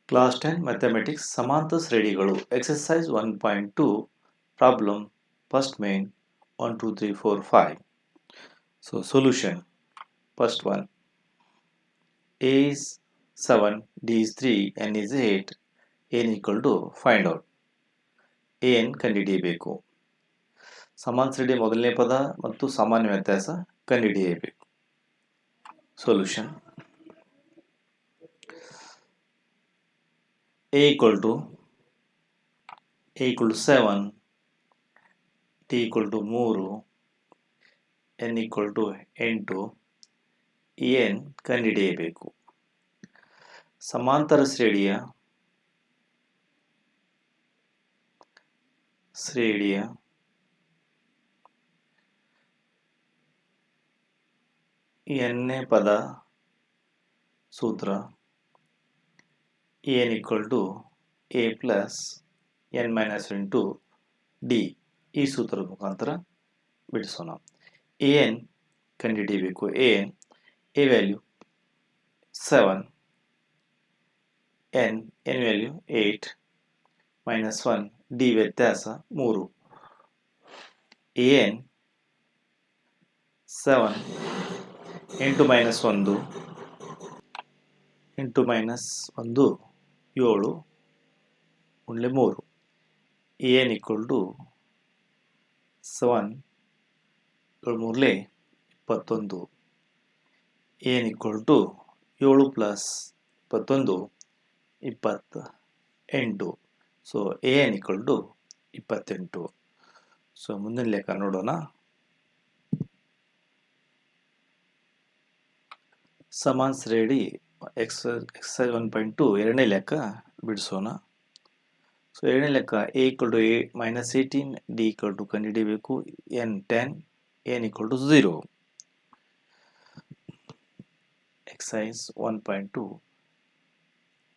Class 10 mathematics ಸಮಾಂತರ ಶ್ರೇಣಿಗಳು exercise 1.2 problem first main 1 2 3 4 5. So solution, first one, a is 7, d is 3, n is 8, n equal to find out. an ಕಂಡುಹಿಡಿಯಬೇಕು. ಸಮಾಂತರ ಶ್ರೇಣಿ ಮೊದಲನೇ ಪದ ಮತ್ತು ಸಾಮಾನ್ಯ ವ್ಯತ್ಯಾಸ ಕಂಡುಹಿಡಿಯಬೇಕು. Solution, a equal to 7, t equal to 3, n equal to 8, n ಕಂಡುಹಿಡಿಯಬೇಕು. ಸಮಾಂತರ ಶ್ರೇಣಿಯ ಎನ್ನೇ ಪದ ಸೂತ್ರ n equal to a plus n minus into d. ಈ ಸೂತ್ರದ ಮುಖಾಂತರ ಬಿಡಿಸೋಣ. an ಕಂಡುಹಿಡಿಯಬೇಕು. a value 7, n value 8 minus 1, d ವ್ಯತ್ಯಾಸ 3. an 7 into minus 1 into minus 1 7 only 3. an equal to 7 3 21. an equal to 7 plus 21 28. So an equal to 28. So ಮುಂದಿನ ಲೆಕ್ಕ ನೋಡೋಣ. ಸಮಾನ ಶ್ರೇಣಿ ಎಕ್ಸರ್ಸೈಸ್ 1.2 ಎರಡನೇ ಲೆಕ್ಕ ಬಿಡಿಸೋಣ. ಸೊ ಎರಡನೇ ಲೆಕ್ಕ a equal to minus 18, d equal to ಕಂಡುಹಿಡಿಯಬೇಕು. n 10, n equal to 0. Exercise 1.2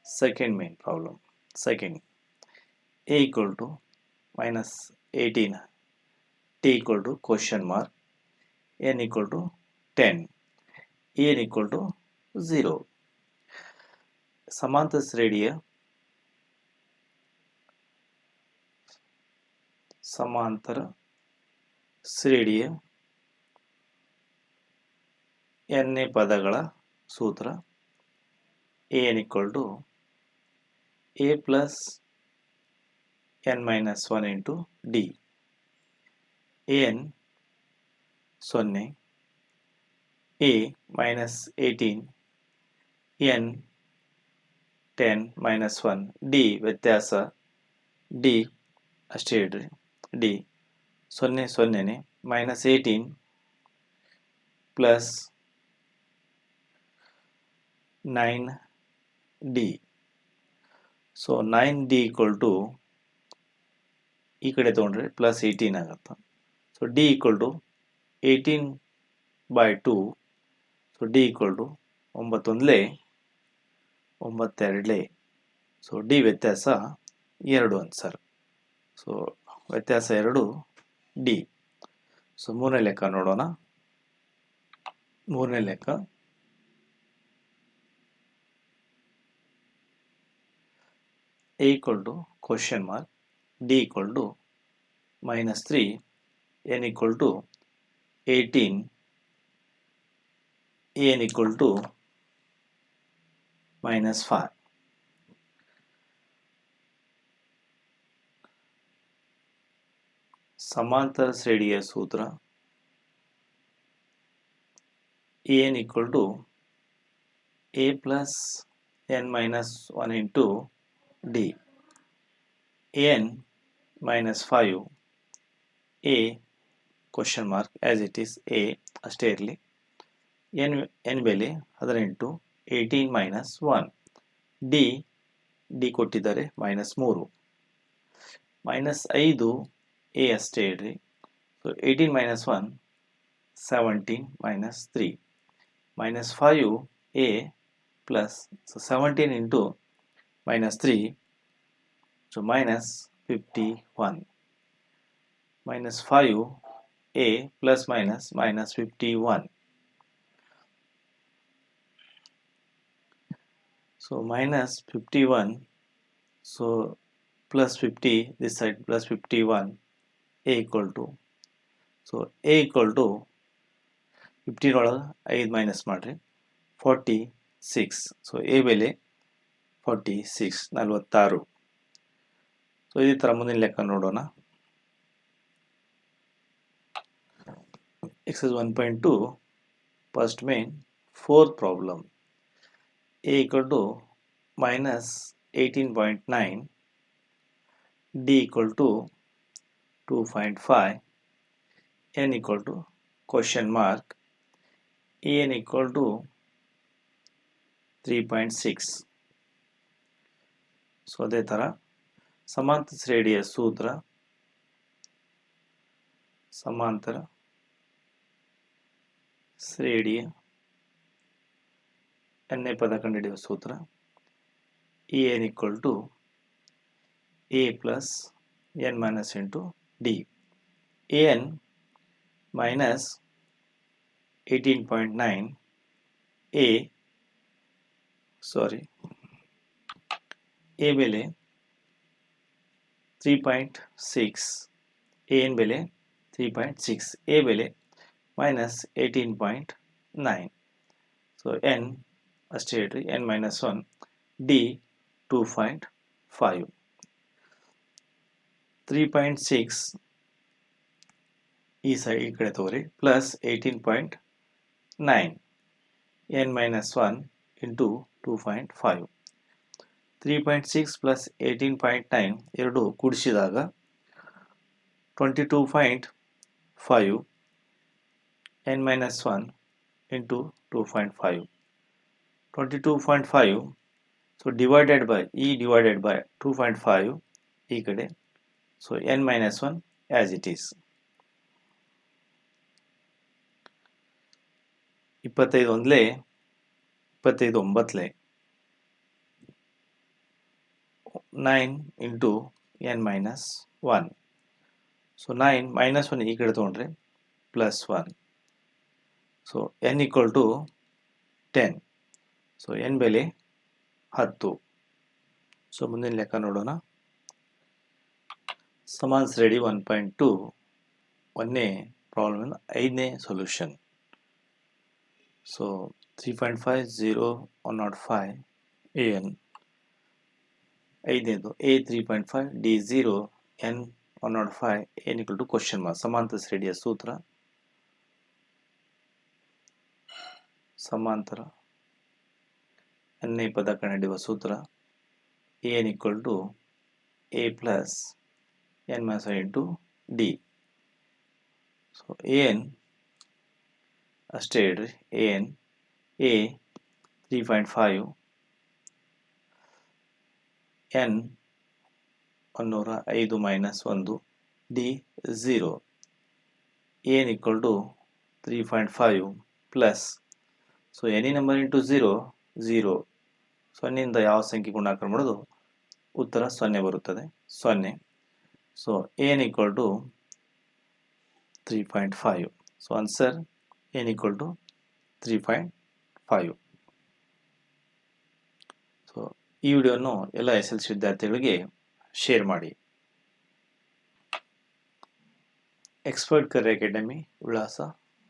second main problem. Second, a equal to minus 18, t equal to question mark, n equal to 10, n equal to 0. ಸಮಾಂತರ ಶ್ರೇಣಿಯ ಎನ್ನೇ ಪದಗಳ ಸೂತ್ರ an equal to a plus n minus 1 into d. an 0, a minus 18, n 10 minus 1, d ವ್ಯತ್ಯಾಸ d ಅಷ್ಟೇ ಇಡ್ರಿ. d 0 0 minus 18 plus 9d. So 9d equal to ಈ ಕಡೆ ತೊಗೊಂಡ್ರೆ ಪ್ಲಸ್ 18 ಆಗುತ್ತೆ. So d equal to 18/2. So d equal to 9 1 9 so d ವ್ಯತ್ಯಾಸ 2 answer. So ವ್ಯತ್ಯಾಸ 2 d. So ಮೂರನೇ ಲೆಕ್ಕ ನೋಡೋಣ. ಮೂರನೇ ಲೆಕ್ಕ a equal to question mark, d equal to minus 3, n equal to 18, n equal to minus 5. ಸಮಾಂತರ ಶ್ರೇಣಿಯ ಸೂತ್ರ an equal to a plus n minus 1 into d. n minus 5, a question mark as it is a ಅಷ್ಟೇ ಇರಲಿ. n ಬೆಲೆ 18, 18 minus 1, d ಕೊಟ್ಟಿದ್ದಾರೆ minus 3, minus 5 a ಅಷ್ಟೇ ಇಡ್ರಿ. So 18 minus 1 17 minus 3 minus 5 a plus, so 17 into minus 3, so minus 51 minus 5 a plus minus minus 51. So minus 51, so plus 50 this side plus 51, a equal to, so a equal to 15 ಒಳಗೆ 5 minus ಮಾಡಿರಿ 46. So A ಬೆಲೆ 46 46. So ಇದೇ ಥರ ಮುಂದಿನ ಲೆಕ್ಕ ನೋಡೋಣ. Exercise 1.2 first main fourth problem. a equal to minus 18.9, d equal to 2.5, n equal to question mark, en equal to 3.6. So ಅದೇ ಥರ ಸಮಾಂತರ ಶ್ರೇಣಿಯ ಸೂತ್ರ, ಸಮಾಂತರ ಶ್ರೇಣಿಯ ಎನ್ನೇ ಪದ ಕಂಡುಹಿಡಿಯುವ ಸೂತ್ರ en equal to a plus n minus into d. an minus 18.9, a ಬೆಲೆ 3.6, an ಬೆಲೆ 3.6, a ಬೆಲೆ minus 18.9. ಸೊ n ಅಷ್ಟೇ ಹೇಳ್ರಿ, n minus 1, d 2.5, 3.6 ಈ ಸೈಡ್ ಈ ಕಡೆ ತಗೋರಿ plus 18.9, n minus 1 into 2.5, 3.6 plus 18.9 ಎರಡು ಕೂಡಿಸಿದಾಗ 22.5, n minus 1 into 2.5, 22.5. So divided by 2.5 ಈ ಕಡೆ, so n minus 1 as it is. 25 ಒಂದ್ಲೆ 25 ಒಂಬತ್ಲೆ 9 into n minus 1. So 9 minus 1 ಈ ಕಡೆ ತೊಗೊಂಡ್ರೆ plus 1. So n equal to 10. So n ಬೆಲೆ 10. ಸೊ ಮುಂದಿನ ಲೆಕ್ಕ ನೋಡೋಣ. ಸಮಾಂತರ ಶ್ರೇಣಿ 1.2 ಒಂದನೇ ಪ್ರಾಬ್ಲಮ್ 5ನೇ solution. So 3.5 0 105 an 5ನೇದು a 3.5 d 0 n 105 n equal to question mark. ಸಮಾಂತರ ಶ್ರೇಣಿಯ ಸೂತ್ರ, ಸಮಾಂತರ ಎನ್ನೇ ಪದ ಕಂಡುಹಿಡಿಯುವ ಸೂತ್ರ an equal to a plus n minus 1 into d. So an ಅಷ್ಟೇ ಹೇಳ್ರಿ, an a 3.5, n 105 minus 1, d 0, an equal to 3.5 plus, so any number into 0 0, ಸೊನ್ನೆಯಿಂದ ಯಾವ ಸಂಖ್ಯೆ ಗುಣಾಕಾರ ಮಾಡೋದು ಉತ್ತರ 0 ಬರುತ್ತದೆ, 0. So an equal to 3.5. So answer n equal to 3.5. So ಈ ವಿಡಿಯೋನು ಎಲ್ಲ SLC ವಿದ್ಯಾರ್ಥಿಗಳಿಗೆ ಶೇರ್ ಮಾಡಿ. ಎಕ್ಸ್ಪರ್ಟ್ ಕರಿಯರ್ ಅಕಾಡೆಮಿ ವಿಳಾಸ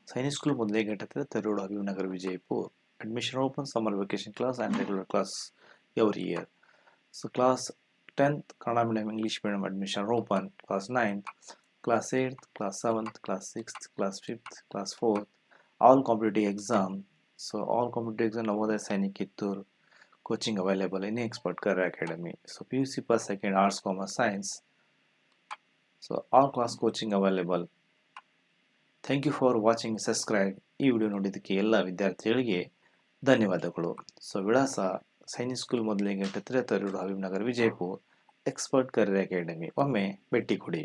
ಸೈನಿಕ್ ಸ್ಕೂಲ್ ಮೊದಲೇ ಗೇಟ್ ಹತ್ತಿರ Taruru Habibnagar Vijayapur. Admission open, summer vacation class and regular class every year. So class 10th Kannada medium English medium admission open, class 9th, class 8th, class 7th, class 6th, class 5th, class 4th, all competitive exam. So all competitive exam Navodaya Sainik Kittur coaching available in Expert Career Academy. So PUC plus second arts, commerce, science. So all class coaching available. Thank you for watching. Subscribe. ಈ video ನೋಡಿದ್ದಕ್ಕೆ ಎಲ್ಲ ವಿದ್ಯಾರ್ಥಿಗಳಿಗೆ ಧನ್ಯವಾದಗಳು. So ವಿಳಾಸ Sainik school ಮೊದಲೇ gate ಹತ್ತಿರ Taruru Habibnagar Vijayapur. Expert career academy. ಒಮ್ಮೆ ಭೇಟಿ ಕೊಡಿ.